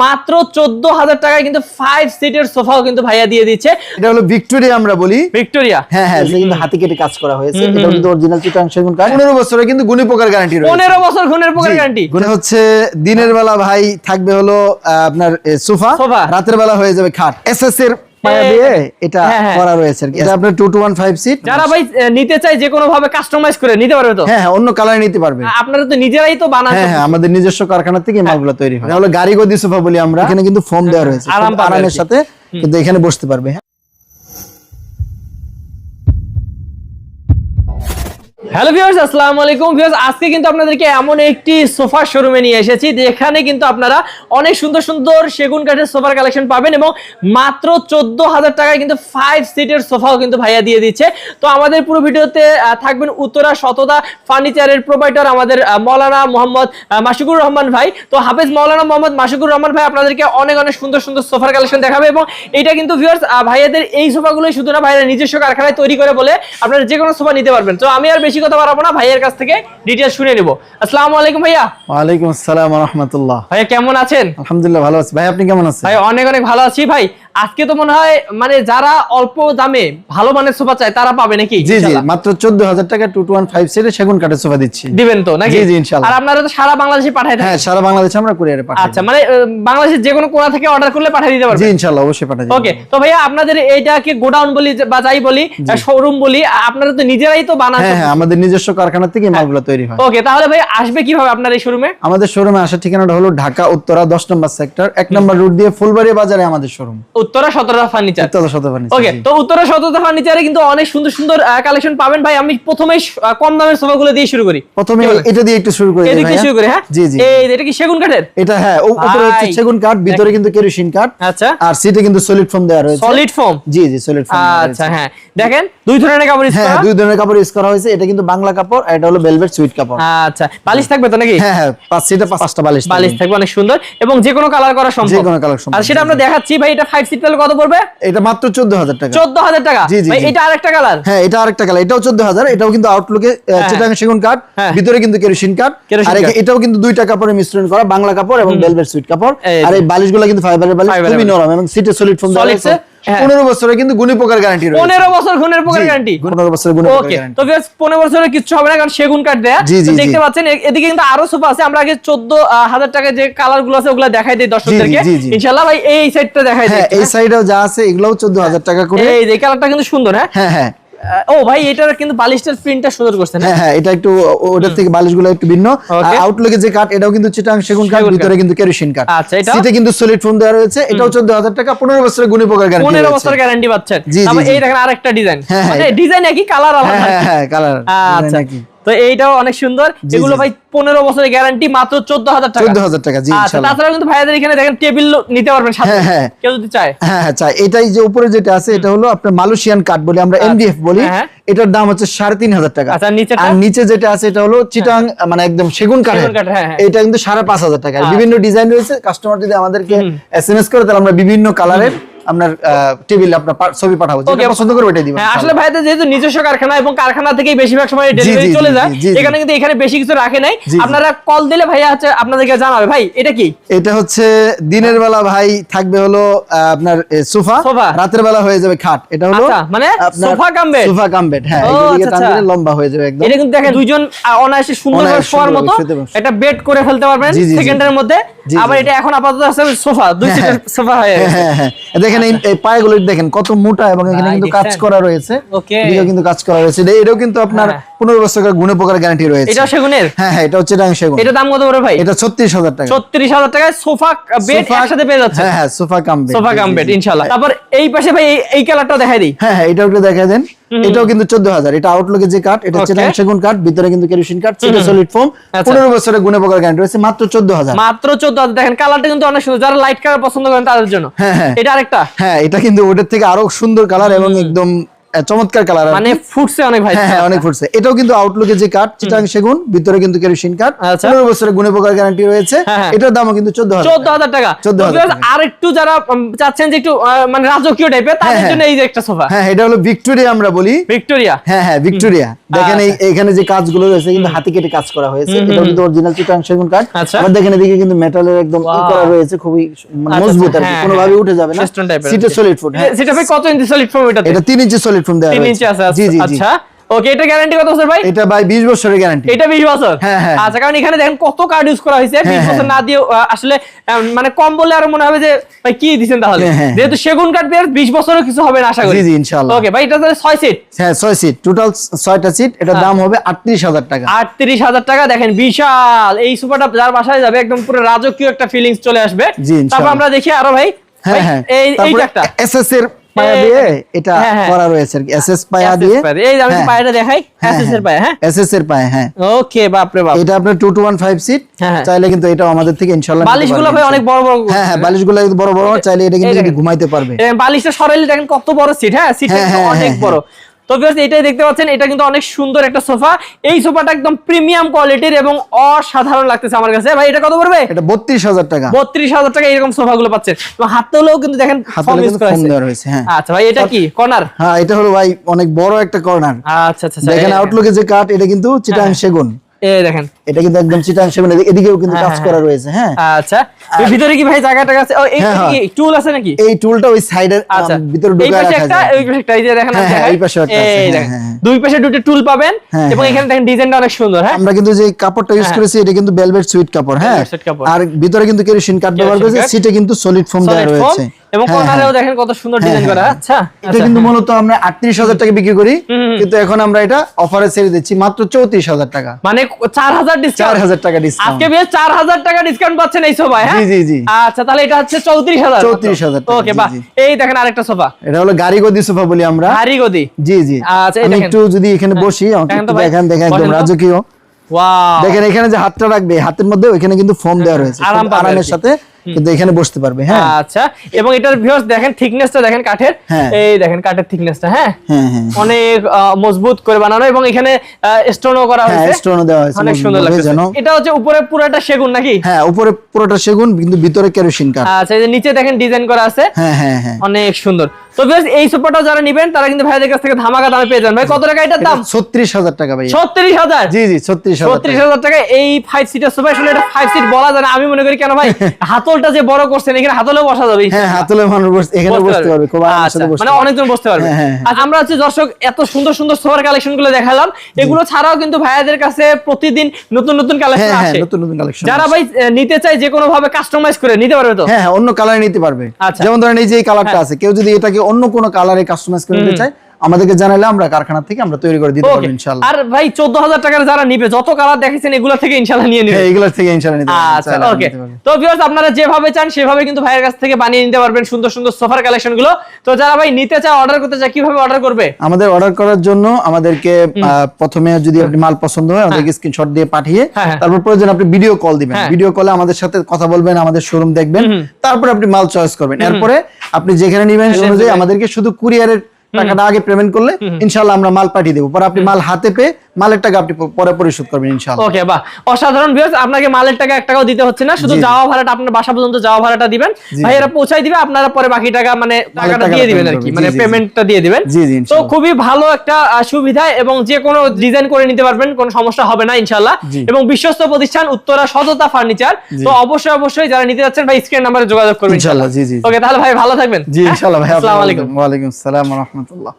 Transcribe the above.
মাত্র 14,000 টাকায় কিন্তু 5 সিটের সোফাও কিন্তু ভাইয়া দিয়ে দিচ্ছে। এটা হলো ভিক্টোরিয়া, আমরা বলি ভিক্টোরিয়া। হ্যাঁ হ্যাঁ, এটা কিন্তু হাতে কেটে কাজ করা হয়েছে। এটা কিন্তু অরিজিনাল চিটাং সেগুন কাঠ। 15 বছরের কিন্তু গুণে পোকার গ্যারান্টি রয়েছে। 15 বছর গুণের পোকার গ্যারান্টি। গুণে হচ্ছে দিনের বেলা ভাই থাকবে হলো আপনার সোফা, রাতের বেলা হয়ে যাবে খাট। এসএস এর পায়া দিয়ে এটা করা রয়েছে। এটা আপনার 2215 সিট। যারা ভাই নিতে চায় যে কোনো ভাবে কাস্টমাইজ করে নিতে পারবে তো? হ্যাঁ হ্যাঁ, অন্য কালার নিতে পারবে। আপনারা তো নিজেরাই তো বানান? হ্যাঁ হ্যাঁ, আমাদের নিজস্ব কারখানা থেকে মালগুলো তৈরি হয়। এটা হলো গাড়ি গদি সোফা বলি আমরা। এখানে কিন্তু ফোম দেওয়া রয়েছে, আরামের সাথে কিন্তু এখানে বসতে পারবে। হ্যালো ভিউয়ার্স, আসসালামু আলাইকুম ভিউয়ার্স। আজকে কিন্তু আপনাদেরকে এমন একটি সোফা শোরুমে নিয়ে এসেছি যেখানে কিন্তু আপনারা অনেক সুন্দর সুন্দর সেগুন কাঠের সোফার কালেকশন পাবেন এবং মাত্র 14,000 টাকায় কিন্তু 5 সিটের সোফাও কিন্তু ভাইয়া দিয়ে দিচ্ছে। তো আমাদের পুরো ভিডিওতে থাকবেন উত্তরা শতদা ফার্নিচারের প্রোভাইডার আমাদের মাওলানা মোহাম্মদ মাশিকুর রহমান ভাই। তো হাফেজ মাওলানা মোহাম্মদ মাশিকুর রহমান ভাই আপনাদেরকে অনেক অনেক সুন্দর সুন্দর সোফার কালেকশন দেখাবে এবং এটা কিন্তু ভিউয়ার্স ভাইয়াদের এই সোফাগুলোই শুধু না, ভাইয়ারা নিজস্ব কারখানায় তৈরি করে বলে আপনারা যে কোনো সোফা নিতে পারবেন। তো আমি আর বেশি কথা বাড়াবো না, ভাইয়ের কাছ থেকে ডিটেইলস শুনে নেব। আসসালামু আলাইকুম ভাইয়া। ওয়ালাইকুম আসসালাম ওয়া রাহমাতুল্লাহ। ভাইয়া কেমন আছেন? আলহামদুলিল্লাহ ভালো আছি। ভাই আপনি কেমন আছেন? ভাই অনেক অনেক ভালো আছি। ভাই আজকে তো মনে হয় মানে যারা অল্প দামে ভালো মানের সোফা চায় তারা পাবে নাকি? জি জি, মাত্র 14,000 টাকা 2215 সিটের সেগুন কাঠের সোফা দিচ্ছি। দিবেন তো নাকি? জি জি ইনশাআল্লাহ। আর আপনারা তো সারা বাংলাদেশে পাঠায় দেন? হ্যাঁ, সারা বাংলাদেশে আমরা কুরিয়ারে পাঠাই। আচ্ছা, মানে বাংলাদেশের যে কোনো কোণা থেকে অর্ডার করলে পাঠিয়ে দিতে পারবেন? জি ইনশাআল্লাহ, অবশ্যই পাঠাই দেব। ওকে, তো ভাইয়া আপনাদের এইটাকে গোডাউন বলি বা যাই বলি, শোরুম বলি, আপনারা তো নিজেরাই তো বানান? হ্যাঁ হ্যাঁ, আমাদের নিজস্ব কারখানা থেকে মালগুলো তৈরি হয়। ওকে, তাহলে ভাই আসবে কিভাবে আপনার এই শোরুমে? আমাদের শোরুমে আসার ঠিকানাটা হলো ঢাকা উত্তরা 10 নম্বর সেক্টর 1 নম্বর রুট দিয়ে ফুলবাড়িয়া বাজারে আমাদের শোরুম। উত্তরা শতদা ফার্নিচার। ফার্নিচার। ওকে, তো উত্তরা শতদা ফার্নিচারে কিন্তু অনেক সুন্দর সুন্দর কালেকশন পাবেন। ভাই আমি প্রথমেই কম দামের সোফাগুলো দিয়ে শুরু করি। প্রথমে এটা দিয়ে একটু শুরু করি। এদিকে শুরু করি। হ্যাঁ জি জি, এই এটা কি সেগুন কাঠের? এটা হ্যাঁ, উপরে হচ্ছে সেগুন কাঠ, ভিতরে কিন্তু কেরোসিন কাঠ। আচ্ছা, আর সিটে কিন্তু সলিড ফোম দেওয়া রয়েছে। Solid foam? জি জি, সলিড ফোম। আচ্ছা হ্যাঁ, দেখেন দুই ধরনের কাপড় ইউজ করা। হ্যাঁ, দুই ধরনের কাপড় ইউজ করা হয়েছে। এটা কিন্তু বাংলা কাপড় আর এটা হলো ভেলভেট সুইট কাপড়। আচ্ছা, বালিশ থাকবে তো নাকি? হ্যাঁ হ্যাঁ, পাঁচ সিটে পাঁচটা বালিশ থাকবে, অনেক সুন্দর এবং যে কোনো কালার করা সম্ভব। যে কোনো কালার সম্ভব। আর সেটা আমরা দেখাচ্ছি। ভাই এটা 5 সিট তাহলে কত পড়বে? এটা মাত্র 14,000 টাকা। 14,000 টাকা? ভাই এটা আরেকটা কালার? হ্যাঁ, এটা আরেকটা কালার। এটাও 14,000। এটাও কিন্তু আউটলুকে চিটাং সেগুন কাঠ, ভিতরে কিন্তু কেরোসিন কাঠ। আর এটাও কিন্তু দুইটা কাপড়ের মিশ্রণ করা, বাংলা কাপড় এবং ভেলভেট সুইট কাপড়। আর এই বালিশগুলো কিন্তু ফাইবারের বালিশ, খুবই নরম এবং সিটে সলিড ফোম দেওয়া আছে। 15 বছরের কিন্তু গুণে পোকার গ্যারান্টি রয়েছে। 15 বছর গুণের পোকার গ্যারান্টি? 15 বছরের গুণে পোকার গ্যারান্টি। তো ভিউয়ার্স 15 বছরের কিছু হবে না কারণ সেগুন কাঠ দেয়া। তো দেখতে পাচ্ছেন এদিকে কিন্তু আরো সোফা আছে। আমরা আগে 14,000 টাকায় যে কালার গুলো আছে ওগুলা দেখাই দেই দর্শকদেরকে ইনশাআল্লাহ। ভাই এই সাইডটা দেখাই দেই। হ্যাঁ, এই সাইডেও যা আছে এগুলোও 14,000 টাকা করে। এই যে কালারটা কিন্তু সুন্দর। হ্যাঁ হ্যাঁ হ্যাঁ। ও ভাই এটার কিন্তু বালিশটার প্রিন্টটা সুন্দর করছেন। হ্যাঁ হ্যাঁ, এটা একটু ওটার থেকে বালিশগুলো একটু ভিন্ন। আর আউটলুকে যে কাঠ এটাও কিন্তু চিটাং সেগুন কাঠ, ভিতরে কিন্তু কেরোসিন কাঠ। আচ্ছা, এটা সিটে কিন্তু সলিড ফোম দেওয়া রয়েছে। এটাও 14,000 টাকা, 15 বছরের গুণে পোকার গ্যারান্টি। 15 বছর গ্যারান্টি পাচ্ছেন। তবে এই দেখেন আরেকটা ডিজাইন, মানে ডিজাইন একই, কালার আলাদা। হ্যাঁ হ্যাঁ, কালার আচ্ছা, তো এইটাও অনেক সুন্দর। এগুলো ভাই 15 বছরের গ্যারান্টি, মাত্র 14,000 টাকা। 14,000 টাকা, জি ইনশাআল্লাহ। তাছাড়া কিন্তু ভাইয়াদের এখানে দেখেন টেবিল নিতে পারবেন সাথে, কেউ যদি চায়। হ্যাঁ হ্যাঁ, চাই। এটাই যে উপরে যেটা আছে এটা হলো আপনার মালয়েশিয়ান কাঠ বলি আমরা, এমডিএফ বলি। এটার দাম হচ্ছে 3,500 টাকা। আচ্ছা, আর নিচে যেটা আছে এটা হলো চিটাং, মানে একদম সেগুন কাঠ। এটা কিন্তু 5,500 টাকা। বিভিন্ন ডিজাইন রয়েছে। কাস্টমার যদি আমাদেরকে এসএমএস করে তাহলে আমরা বিভিন্ন কালারের আপনার টেবিল আপনার ছবি পাঠাবো, যেটা পছন্দ করবে এটাই দিব। হ্যাঁ, আসলে ভাইদের যেহেতু নিজস্ব কারখানা এবং কারখানা থেকেই বেশিরভাগ সময় ডেলিভারি চলে যায়, এখানে কিন্তু এখানে বেশি কিছু রাখে নাই। আপনারা কল দিলে ভাইয়া হচ্ছে আপনাদেরকে জানাবে। ভাই এটা কি? এটা হচ্ছে দিনের বেলা ভাই থাকবে হলো আপনার সোফা, রাতের বেলা হয়ে যাবে খাট। এটা হলো মানে sofa cum bed. Sofa cum bed, হ্যাঁ, এইদিকে টানলে লম্বা হয়ে যাবে একদম। এটা কিন্তু দেখেন দুইজন অনায়াসে সুন্দরভাবে শোয়ার মতো এটা বেড করে ফেলতে পারবেন সেকেন্ডের মধ্যে। আবার এটা এখন আপাতত আছে সোফা, দুই সিটের সোফা হয়ে গেছে। হ্যাঁ হ্যাঁ, দেখেন এই পায়গুলো দেখেন কত মোটা এবং এখানে কিন্তু কাজ করা রয়েছে। এদিকেও কিন্তু কাজ করা রয়েছে। এটাও কিন্তু আপনার 15 বছরের গুণে পোকার গ্যারান্টি রয়েছে। এটা সেগুনের? হ্যাঁ হ্যাঁ, এটা হচ্ছে চিটাং সেগুন। এটা দাম কত পড়বে ভাই? এটা 36,000 টাকা। 36,000 টাকায় সোফা বেড একসাথে পেয়ে যাচ্ছে। হ্যাঁ হ্যাঁ, sofa cum bed, sofa cum bed ইনশাআল্লাহ। তারপর এই পাশে ভাই এই কালারটা দেখাই দিই। হ্যাঁ হ্যাঁ, এটাও একটু দেখাই দেন। এটাও কিন্তু 14,000। এটা আউটলুকে যে কাঠ, এটা চিটাং সেগুন কাঠ, ভিতরে কিন্তু কেরোসিন কাঠ, সিটে সলিড ফোম। 15 বছরের গুণে পোকার গ্যারান্টি রয়েছে, মাত্র 14,000। মাত্র 14,000। দেখেন কালারটা কিন্তু অনেক সুন্দর, যারা লাইট কালার পছন্দ করেন তাদের জন্য। হ্যাঁ হ্যাঁ, এটা আরেকটা। হ্যাঁ, এটা কিন্তু ওটার থেকে আরো সুন্দর কালার এবং একদম চমৎকার কালার, মানে ফুটছে অনেক ভাই। হ্যাঁ অনেক ফুটছে। এটাও কিন্তু আউটলুকে যে কাঠ চিটাং সেগুন, ভিতরে কিন্তু কেরোসিন কাঠ, 15 বছরের গুণে পোকার গ্যারান্টি রয়েছে। এটার দামও কিন্তু 14000 টাকা। আর একটু যারা চাচ্ছেন যে একটু মানে রাজকীয় টাইপের, তাদের জন্য এই যে একটা সোফা। হ্যাঁ এটা হলো ভিক্টোরিয়া, আমরা বলি ভিক্টোরিয়া। হ্যাঁ ভিক্টোরিয়া। দেখেন এখানে যে কাজগুলো রয়েছে কিন্তু হাতে কেটে কাজ করা হয়েছে। এটা কিন্তু অরিজিনাল চিটাং সেগুন কাঠ। আর দেখেন এদিকে কিন্তু মেটালের একদম করা রয়েছে, খুবই মজবুত আর কোনো ভাবে উঠে যাবে না। সিটে সলিড ফুড। হ্যাঁ সেটা ভাই কত ইঞ্চি সলিড ফোম? এটা 3 ইঞ্চি সলিড ফোম দেওয়া আছে। 3 ইঞ্চি আছে। আচ্ছা ওকে, এটা গ্যারান্টি কত বছর ভাই? এটা ভাই 20 বছরের গ্যারান্টি। এটা 20 বছর? হ্যাঁ। আচ্ছা, কারণ এখানে দেখেন কত কার্ড ইউজ করা হয়েছে। 20 বছর না দিয়ে আসলে মানে কম বললে আর মনে হবে যে ভাই কি দিবেন তাহলে। যেহেতু সেগুন কাঠ দিয়ে 20 বছরও কিছু হবে না আশা করি। জি ইনশাআল্লাহ। ওকে ভাই, এটা তাহলে 6 সিট? হ্যাঁ 6 সিট, টোটাল 6টা সিট। এটার দাম হবে 38000 টাকা। 38000 টাকা। দেখেন বিশাল এই সোফাটা যার বাসায় যাবে একদম পুরো রাজকীয় একটা ফিলিংস চলে আসবে। তারপর আমরা দেখি আরো ভাই। হ্যাঁ এইটা একটা এসএস এর পায়া দিয়ে এটা করা রয়েছে আর কি। এসএস পায়া দিয়ে, এই আমি পায়াটা দেখাই, এসএস এর পায়া। হ্যাঁ এসএস এর পায়া। হ্যাঁ ওকে, বাপ রে বাপ। এটা আপনার 2 to 1 5 সিট। চাইলে কিন্তু এটাও আমাদের থেকে ইনশাআল্লাহ। বালিশগুলো ভাই অনেক বড় বড়। হ্যাঁ বালিশগুলো একদম বড় বড়, চাইলে এটা কিন্তু ঘুমাইতে পারবে। বালিশটা সরাইলে দেখেন কত বড় সিট। হ্যাঁ সিটটা অনেক বড়। তো ভিউয়ার্স এটাই দেখতে পাচ্ছেন, এটা কিন্তু অনেক সুন্দর একটা সোফা। এই সোফাটা একদম প্রিমিয়াম কোয়ালিটির এবং অসাধারণ লাগতেছে আমার কাছে। ভাই এটা কত পড়বে? এটা 32000 টাকা। 32000 টাকা এরকম সোফাগুলো পাচ্ছেন। তো হাতলেও কিন্তু দেখেন ফর্ম ইউজ করা হয়েছে। হ্যাঁ আচ্ছা ভাই, এটা কি কর্নার? হ্যাঁ এটা হলো ভাই অনেক বড় একটা কর্নার। আচ্ছা আচ্ছা, দেখেন আউটলুকে যে কাঠ, এটা কিন্তু চিটাং সেগুন। এই দেখেন এটা কিন্তু একদম চিটাং সেগুন। এদিকেও কিন্তু কাজ করা রয়েছে। হ্যাঁ আচ্ছা, এর ভিতরে কি ভাই জায়গাটা আছে? এই কি টুল আছে নাকি? এই টুলটা ওই সাইডের ভিতরে ঢুকায় রাখা যায়। এই পাশে একটা, এই যে দেখেন এই পাশে একটা আছে। এই দেখেন দুই পাশে দুটো টুল পাবেন এবং এখানে দেখেন ডিজাইনটা অনেক সুন্দর। হ্যাঁ আমরা কিন্তু যে কাপড়টা ইউজ করেছি এটা কিন্তু ভেলভেট সুইট কাপড়। হ্যাঁ আর ভিতরে কিন্তু কেরোসিন কাঠ ব্যবহার করেছে। সিটে কিন্তু সলিড ফোম দেওয়া রয়েছে এবং কর্নারেও দেখেন কত সুন্দর ডিজাইন করা। আচ্ছা এটা কিন্তু মূলত আমরা 38000 টাকা বিক্রি করি, কিন্তু এখন আমরা এটা অফারে ছেড়ে দিচ্ছি মাত্র 34000 টাকা। মানে 4000 ডিসকাউন্ট। 4000 টাকা ডিসকাউন্ট। আজকে বেশ 4000 টাকা ডিসকাউন্ট পাচ্ছেন এই সোফায়। হ্যাঁ জি জি। আচ্ছা তাহলে এটা হচ্ছে 34000। 34000 টাকা। ওকে বাহ। এই দেখেন আরেকটা সোফা। এটা হলো গাড়ি গদি সোফা বলি আমরা। গাড়ি গদি। জি জি। আচ্ছা এই দেখেন একটু যদি এখানে বসি, দেখেন একদম রাজকীয়। ওয়াও, দেখেন এখানে যে হাতটা রাখবে, হাতের মধ্যে ওখানে কিন্তু ফোম দেওয়া রয়েছে, আরামের সাথে কিন্তু এখানে বসতে পারবে। হ্যাঁ আচ্ছা, এবং এটার ভিউয়ার্স দেখেন থিকনেসটা দেখেন কাঠের। এই দেখেন কাঠের থিকনেসটা। হ্যাঁ অনেক মজবুত করে বানানো এবং এখানে স্টোনও করা হয়েছে। স্টোনও দেওয়া হয়েছে, অনেক সুন্দর লাগছে। এটা হচ্ছে উপরে পুরোটা সেগুন নাকি? হ্যাঁ উপরে পুরোটা সেগুন, কিন্তু ভিতরে কেরোসিন কাঠ। আচ্ছা এই যে নিচে দেখেন ডিজাইন করা আছে। হ্যাঁ হ্যাঁ হ্যাঁ অনেক সুন্দর। তো ভিউয়ার্স এই সোফাটা যারা নেবেন তারা কিন্তু ভাইদের কাছ থেকে ধামাকা দামে পেয়ে যাবেন। ভাই কত টাকা এটার দাম? 36000 টাকা ভাই। 36000? জি জি 36000 টাকা। এই 5 সিটার সোফা। আসলে এটা 5 সিট বলা যায় না, আমি মনে করি কেন ভাই হাতলটা যে বড় করছেন, এখানে হাতলেও বসা যাবে। হ্যাঁ হাতলে মানুষ এখানে বসতে পারবে, খুব আরামের সাথে বসতে, মানে অনেকজন বসতে পারবে। আর আমরা হচ্ছে দর্শক এত সুন্দর সুন্দর সোফার কালেকশনগুলো দেখালাম। এগুলো ছাড়াও কিন্তু ভাইদের কাছে প্রতিদিন নতুন নতুন কালেকশন আসে। নতুন নতুন কালেকশন যারা ভাই নিতে চায় যে কোনো ভাবে কাস্টমাইজ করে নিতে পারবে তো? হ্যাঁ হ্যাঁ অন্য কালারে নিতে পারবে। যেমন ধরেন এই যে এই কালারটা আছে, কেউ যদি এটাকে অন্য কোনো কালারে কাস্টমাইজ করে নিতে চায় আমাদেরকে জানালে আমরা কারখানা থেকে আমরা তৈরি করে দিতে পারবো ইনশাআল্লাহ। আর ভাই 14000 টাকার যারা নিবে, যত কালার দেখেছেন এগুলা থেকে ইনশাআল্লাহ নিয়ে নেবে। হ্যাঁ এগুলা থেকে ইনশাআল্লাহ নিতে পারবেন। আচ্ছা ওকে। তো ভিউয়ার্স আপনারা যেভাবে চান সেভাবে কিন্তু ভাইয়ের কাছ থেকে বানিয়ে নিতে পারবেন সুন্দর সুন্দর সোফার কালেকশনগুলো। তো যারা ভাই নিতে চায়, অর্ডার করতে চায়, কিভাবে অর্ডার করবে? আমাদের অর্ডার করার জন্য আমাদেরকে প্রথমে যদি আপনি মাল পছন্দ হয় আমাদেরকে স্ক্রিনশট দিয়ে পাঠিয়ে তারপর প্রয়োজন আপনি ভিডিও কল দিবেন। ভিডিও কলে আমাদের সাথে কথা বলবেন, আমাদের শোরুম দেখবেন, তারপর আপনি মাল চয়েস করবেন। এরপরে আপনি যেখানে নেবেন সেই অনুযায়ী আমাদেরকে শুধু কুরিয়ারের টাকাটা আগে পেমেন্ট করলে ইনশাআল্লাহ আমরা মাল পাঠিয়ে দেব। পরে আপনি মাল হাতে পেয়ে মালের টাকা আপনি পরে পরিশোধ করবেন ইনশাআল্লাহ। ওকে বাহ, অসাধারণ ভিউয়ার্স। আপনাকে মালের টাকা 1 টাকাও দিতে হচ্ছে না, শুধু যাওয়া ভাড়াটা আপনার বাসা পর্যন্ত যাওয়া ভাড়াটা দিবেন, ভাইয়েরা পৌঁছাই দিবে, আপনারা পরে বাকি টাকা মানে টাকাটা দিয়ে দিবেন আর কি, মানে পেমেন্টটা দিয়ে দিবেন। তো খুবই ভালো একটা সুবিধা এবং যে কোনো ডিজাইন করে নিতে পারবেন, কোনো সমস্যা হবে না ইনশাআল্লাহ। এবং বিশ্বস্ত প্রতিষ্ঠান উত্তরা সততা ফার্নিচার। তো অবশ্যই অবশ্যই যারা নিতে যাচ্ছেন ভাই স্ক্রিন নম্বরে যোগাযোগ করবেন ইনশাআল্লাহ। জি জি। ওকে তাহলে ভাই ভালো থাকবেন। জি ইনশাআল্লাহ ভাই। আসসালামু আলাইকুম। ওয়া আলাইকুম আসসালাম ওয়া রাহমাতুল্লাহ।